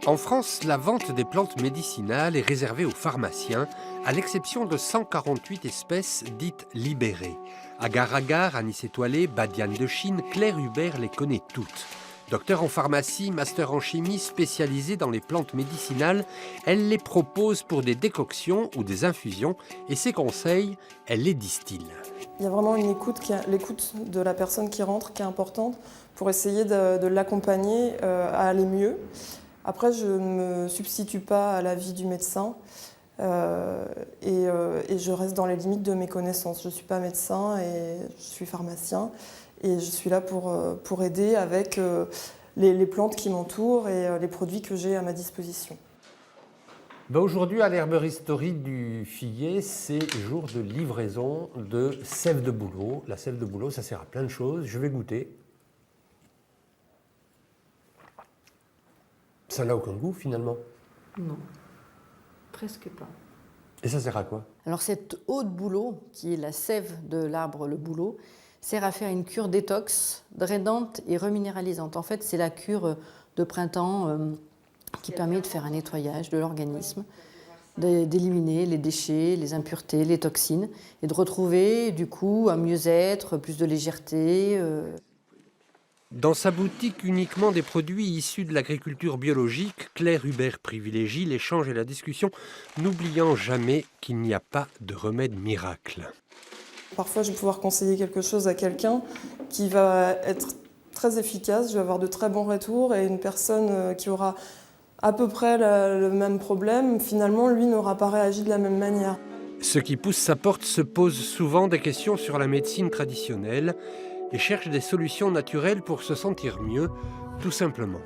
En France, la vente des plantes médicinales est réservée aux pharmaciens, à l'exception de 148 espèces dites libérées. Agar-agar, anis étoilé, badiane de Chine, Claire Hubert les connaît toutes. Docteur en pharmacie, master en chimie, spécialisée dans les plantes médicinales, elle les propose pour des décoctions ou des infusions et ses conseils, elle les distille. Il y a vraiment une écoute, l'écoute de la personne qui rentre qui est importante pour essayer de l'accompagner à aller mieux. Après, je ne me substitue pas à l'avis du médecin et je reste dans les limites de mes connaissances. Je ne suis pas médecin et je suis pharmacien et je suis là pour aider avec les plantes qui m'entourent et les produits que j'ai à ma disposition. Aujourd'hui, à l'herboristerie du Fillet, c'est jour de livraison de sève de bouleau. La sève de bouleau, ça sert à plein de choses. Je vais goûter. Ça n'a aucun goût, finalement. Non, presque pas. Et ça sert à quoi? Alors cette eau de bouleau, qui est la sève de l'arbre, le bouleau, sert à faire une cure détox, drainante et reminéralisante. En fait, c'est la cure de printemps qui permet de faire un nettoyage de l'organisme, d'éliminer les déchets, les impuretés, les toxines, et de retrouver du coup un mieux-être, plus de légèreté. Dans sa boutique uniquement des produits issus de l'agriculture biologique, Claire Hubert privilégie l'échange et la discussion, n'oubliant jamais qu'il n'y a pas de remède miracle. Parfois, je vais pouvoir conseiller quelque chose à quelqu'un qui va être très efficace, je vais avoir de très bons retours, et une personne qui aura à peu près le même problème, finalement, lui n'aura pas réagi de la même manière. Ceux qui poussent sa porte se posent souvent des questions sur la médecine traditionnelle et cherchent des solutions naturelles pour se sentir mieux, tout simplement.